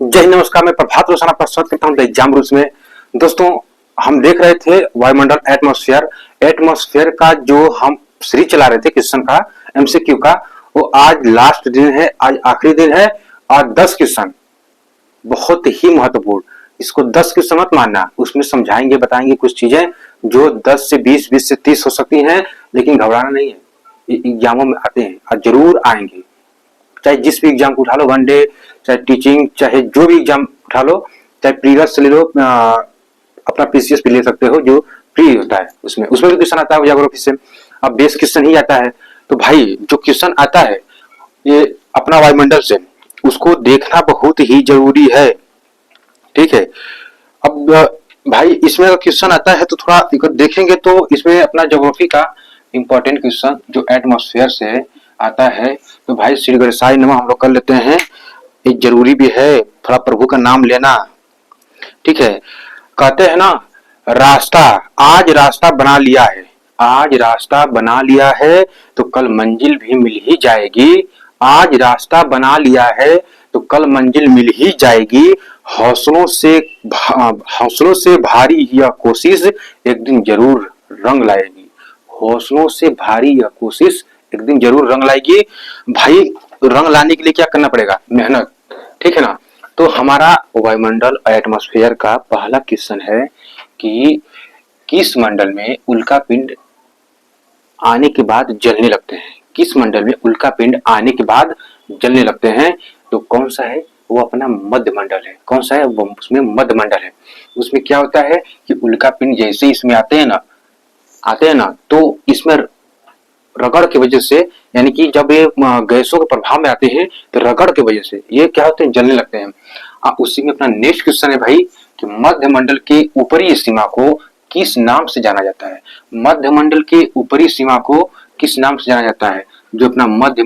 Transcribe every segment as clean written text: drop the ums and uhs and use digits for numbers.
जय हिंद, नमस्कार। मैं प्रभात रोशन आपका स्वागत करता हूं द एग्जाम रूल्स में। दोस्तों, हम देख रहे थे वायुमंडल एटमॉस्फेयर का जो हम सीरीज चला रहे थे क्वेश्चन का, एमसीक्यू का। वो आज लास्ट दिन है, आज आखिरी दिन है और 10 क्वेश्चन बहुत ही महत्वपूर्ण। इसको 10 क्वेश्चन मत मानना, उसमें समझाएंगे, बताएंगे कुछ चीजें जो 10 से 20, 20 से 30 हो सकती हैं, लेकिन घबराना नहीं है। ये एग्जामों में आते हैं और जरूर आएंगे। चाहे जिस भी एग्जाम को उठा लो, वनडे, चाहे टीचिंग, चाहे जो भी एग्जाम उठा लो, चाहे प्रीवियस से ले लो, अपना पीसीएस भी ले सकते हो जो प्री होता है, उसमें भी क्वेश्चन आता है ज्योग्राफी से। अब बेस क्वेश्चन ही आता है, तो भाई जो क्वेश्चन आता है ये अपना वायुमंडल से, उसको देखना बहुत ही जरूरी है। ठीक है। अब भाई इसमें अगर क्वेश्चन आता है तो थोड़ा देखेंगे, तो इसमें अपना ज्योग्राफी का इंपॉर्टेंट क्वेश्चन जो एटमॉस्फेयर से आता है, तो भाई श्री गणेशाय नमः हम लोग कर लेते हैं। ये जरूरी भी है, थोड़ा प्रभु का नाम लेना। ठीक है। कहते हैं ना, रास्ता, आज रास्ता बना लिया है, आज रास्ता बना लिया है तो कल मंजिल भी मिल ही जाएगी। आज रास्ता बना लिया है तो कल मंजिल मिल ही जाएगी। हौसलों से भारी यह कोशिश एक दिन जरूर रंग लाएगी। हौसलों से भारी यह कोशिश एक दिन जरूर रंग लाएगी। भाई रंग लाने के लिए क्या करना पड़ेगा? मेहनत। ठीक है ना। तो हमारा वायुमंडल एटमॉस्फेयर का पहला क्वेश्चन है कि किस मंडल में उल्का पिंड आने के बाद जलने लगते हैं? किस मंडल में उल्का पिंड आने के बाद जलने लगते हैं? तो कौन सा है? वो अपना मध्य मंडल है। कौन सा है वो? उसमें मध्य मंडल है। उसमें क्या होता है कि उल्का पिंड जैसे इसमें आते हैं ना, तो इसमें रगड़ की वजह से, यानी कि जब ये गैसों के प्रभाव में आते हैं तो रगड़ की वजह से ये क्या होते हैं? जलने लगते हैं। उसी में अपना नेक्स्ट क्वेश्चन है भाई कि मध्य मंडल के ऊपरी सीमा को किस नाम से जाना जाता है? मध्य मंडल के ऊपरी सीमा को किस नाम से जाना जाता है? जो अपना मध्य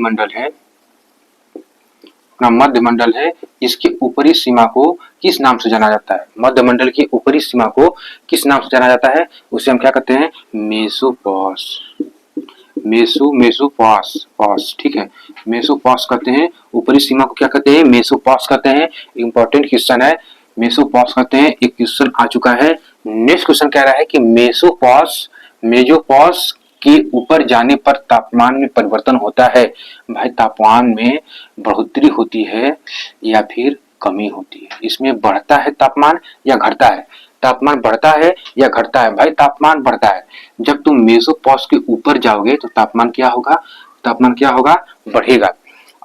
मंडल है, इसके ऊपरी सीमा को किस नाम से जाना जाता है? मध्य मंडल की ऊपरी सीमा को किस नाम से जाना जाता है? उसे हम क्या कहते हैं? मेसोपॉस। ठीक है, मेसोपॉस कहते हैं। ऊपरी सीमा को क्या कहते हैं? मेसोपॉस कहते हैं। इंपॉर्टेंट क्वेश्चन है, मेसोपॉस कहते हैं। एक क्वेश्चन आ चुका है। नेक्स्ट क्वेश्चन कह रहा है कि मेसोपॉस के ऊपर जाने पर तापमान में परिवर्तन होता है। भाई तापमान में बढ़ोतरी होती है या फिर कमी होती है? इसमें बढ़ता है तापमान या घटता है? तापमान बढ़ता है या घटता है? भाई तापमान बढ़ता है। जब तुम मेसोपॉस के ऊपर जाओगे तो तापमान क्या होगा? बढ़ेगा।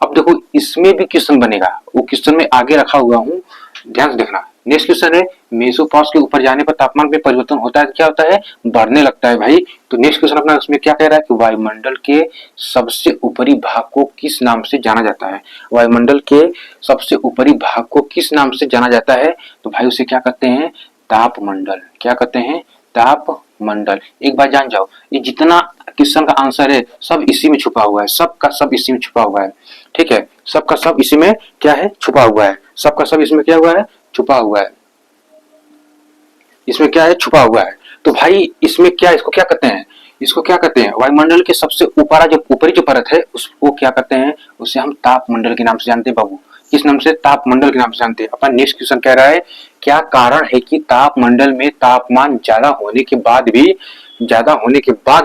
अब देखो इसमें भी क्वेश्चन बनेगा, वो क्वेश्चन में आगे रखा हुआ हूँ, ध्यान से देखना। नेक्स्ट क्वेश्चन है, मेसोपॉस के ऊपर जाने पर तापमान में परिवर्तन होता है तो क्या होता है? बढ़ने लगता है भाई। तो नेक्स्ट क्वेश्चन अपना उसमें क्या कह रहा है कि वायुमंडल के सबसे ऊपरी भाग को किस नाम से जाना जाता है? वायुमंडल के सबसे ऊपरी भाग को किस नाम से जाना जाता है? तो भाई उसे क्या कहते हैं? तापमंडल। क्या कहते हैं? तापमंडल। एक बार जान जाओ, ये जितना क्वेश्चन का आंसर है सब इसी में छुपा हुआ है, सबका सब इसी में छुपा हुआ है। ठीक है, सबका सब इसी में क्या है? छुपा हुआ है। सबका सब इसमें क्या हुआ है? छुपा हुआ है। इसमें क्या है? छुपा हुआ है। तो भाई इसमें क्या, इसको क्या कहते हैं? इसको क्या कहते हैं? वायुमंडल के सबसे ऊपरी जो परत है उसको क्या कहते हैं? उसे हम तापमंडल के नाम से जानते हैं बाबू। किस नाम से? तापमंडल के नाम से जानते हैं। अपना नेक्स्ट क्वेश्चन कह रहा है, क्या कारण है कि तापमंडल में तापमान ज्यादा होने के बाद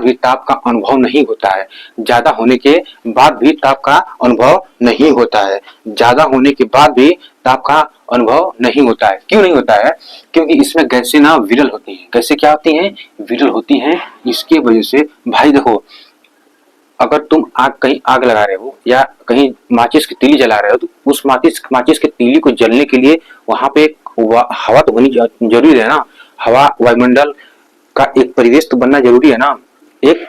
भी ताप का अनुभव नहीं होता है? ज्यादा होने के बाद भी ताप का अनुभव नहीं होता है। ज्यादा होने के बाद भी ताप का अनुभव नहीं होता है। क्यों नहीं होता है? क्योंकि इसमें गैसें ना विरल होती हैं। गैसें क्या होती हैं? विरल होती हैं। इसके वजह से भाई देखो, अगर तुम कहीं आग लगा रहे हो या कहीं माचिस की तीली जला रहे हो, तो उस माचिस की तीली को जलने के लिए वहां पे हवा तो होनी जरूरी है ना। हवा, वायुमंडल का एक परिवेश तो बनना जरूरी है ना, एक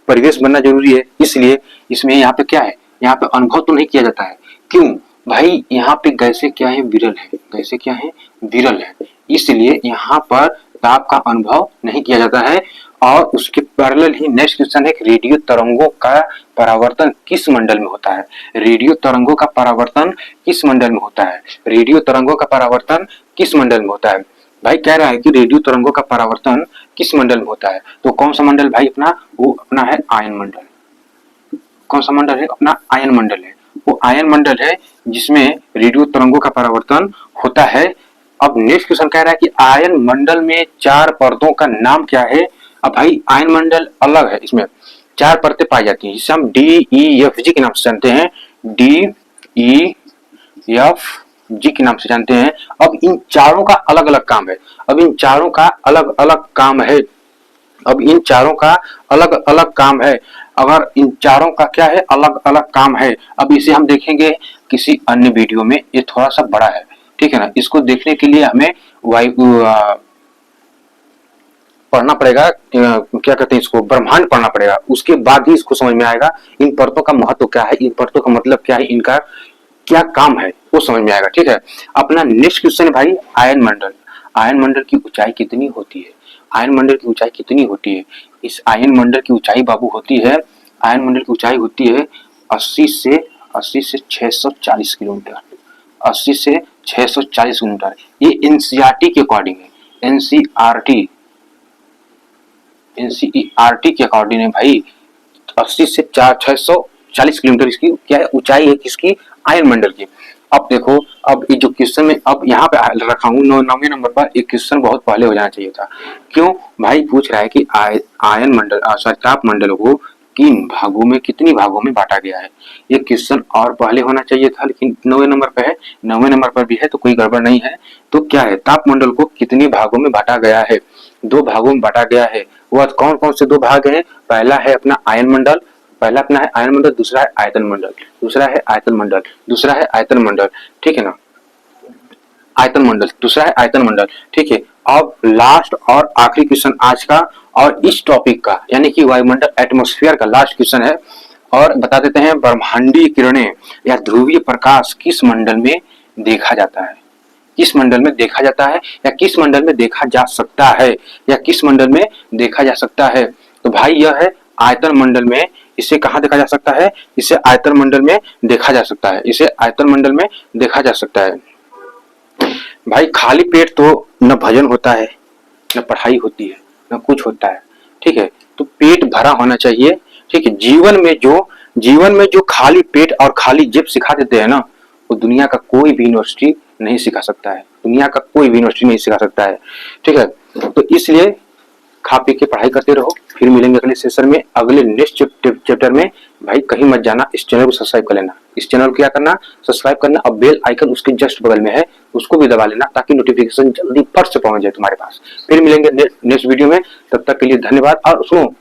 परिवेश बनना जरूरी है। इसलिए इसमें यहाँ पे क्या है? यहाँ पे अनुभव तो नहीं किया जाता है। क्यों भाई? यहाँ पे गैसें क्या है? विरल है। गैसें क्या है? विरल है। इसलिए यहाँ पर ताप का अनुभव नहीं किया जाता है। और उसके पैरेलल ही नेक्स्ट क्वेश्चन है, रेडियो तरंगों का परावर्तन किस मंडल में होता है? रेडियो तरंगों का परावर्तन किस मंडल में होता है? रेडियो तरंगों का परावर्तन किस मंडल में होता है? भाई कह रहा है कि रेडियो तरंगों का परावर्तन किस मंडल में होता है? तो कौन सा मंडल भाई अपना? वो अपना है आयन मंडल। कौन सा मंडल है? अपना आयन मंडल है। वो आयन मंडल है जिसमें रेडियो तरंगों का परावर्तन होता है। अब नेक्स्ट क्वेश्चन कह रहा है कि आयन मंडल में 4 परतों का नाम क्या है। अब भाई आयन मंडल अलग है, इसमें 4 परतें पाई जाती हैं जिसे हम DEFG के नाम से जानते हैं, DEFG के नाम से जानते हैं। अब इन चारों का अलग अलग काम है, अब इन चारों का अलग अलग काम है, अब इन चारों का अलग अलग काम है। अगर इन चारों का क्या है, अलग अलग काम है। अब इसे हम देखेंगे किसी अन्य वीडियो में, ये थोड़ा सा बड़ा है, ठीक है ना। इसको देखने के लिए हमें पढ़ना पड़ेगा, क्या कहते हैं इसको, ब्रह्मांड पढ़ना पड़ेगा, उसके बाद ही इसको समझ में आएगा इन परतों का महत्व क्या है, इन परतों का मतलब क्या है, इनका क्या काम है, वो समझ में आएगा, ठीक है। अपना नेक्स्ट क्वेश्चन है भाई आयन मंडल। आयन मंडल की ऊंचाई कितनी होती है, आयन मंडल की ऊंचाई कितनी होती है। इस आयन मंडल की ऊंचाई बाबू होती है, आयन मंडल की ऊंचाई होती है 80 से 640 किलोमीटर, 80 से 640 किलोमीटर। ये एनसीईआरटी के अकॉर्डिंग है, एनसीईआरटी के अकॉर्डिंग है भाई। 80 से 640 किलोमीटर इसकी क्या है, ऊंचाई है किसकी, आयन मंडल की। अब देखो, अब ये जो क्वेश्चन में अब यहाँ पे रखा हूँ 9वें नंबर पर, एक क्वेश्चन बहुत पहले हो जाना चाहिए था। क्यों भाई, पूछ रहा है कि आयन मंडल ताप मंडल को किन भागों में, कितनी भागों में बांटा गया है। ये क्वेश्चन और पहले होना चाहिए था, लेकिन 9वें नंबर पर है, 9वें नंबर पर भी है तो कोई गड़बड़ नहीं है। तो क्या है, ताप मंडल को कितने भागों में बांटा गया है, 2 भागों में बांटा गया है। वह कौन कौन से 2 भाग हैं, पहला है अपना आयन मंडल, पहला अपना है आयन मंडल, दूसरा है आयतन मंडल, दूसरा है आयतन मंडल, दूसरा है आयतन मंडल, ठीक है ना, आयतन मंडल, दूसरा है आयतन मंडल, ठीक है। अब लास्ट और आखिरी क्वेश्चन आज का और इस टॉपिक का, यानी कि वायुमंडल एटमॉस्फेयर का लास्ट क्वेश्चन है। और बता देते हैं, ब्रह्मांडीय किरणें या ध्रुवीय प्रकाश किस मंडल में देखा जाता है, किस मंडल में देखा जाता है, या किस मंडल में देखा जा सकता है, या किस मंडल में देखा जा सकता है। तो भाई यह है आयतन मंडल में, इसे कहाँ देखा जा सकता है, इसे आयतन मंडल में देखा जा सकता है, इसे आयतन मंडल में देखा जा सकता है। भाई खाली पेट तो न भजन होता है, न पढ़ाई होती है, न कुछ होता है, ठीक है। तो पेट भरा होना चाहिए, ठीक है। जीवन में जो खाली पेट और खाली जेब सिखा देते हैं ना, वो दुनिया का कोई भी यूनिवर्सिटी नहीं सिखा सकता है, दुनिया का कोई भी यूनिवर्सिटी नहीं सिखा सकता है, ठीक है। तो इसलिए खा पी के पढ़ाई करते रहो। फिर मिलेंगे अगले सेशन में, अगले नेक्स्ट चैप्टर में। भाई कहीं मत जाना, इस चैनल को सब्सक्राइब कर लेना, इस चैनल को क्या करना, सब्सक्राइब करना। अब बेल आइकन उसके जस्ट बगल में है, उसको भी दबा लेना ताकि नोटिफिकेशन जल्दी फट से पहुंच जाए तुम्हारे पास। फिर मिलेंगे नेक्स्ट वीडियो में, तब तक के लिए धन्यवाद। और सुनो,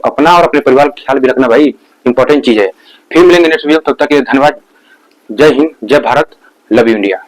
अपना और अपने परिवार का ख्याल भी रखना भाई, इंपॉर्टेंट चीज है। फिर मिलेंगे नेक्स्ट वीडियो, तब तक के लिए धन्यवाद। जय हिंद, जय भारत, लव यू इंडिया।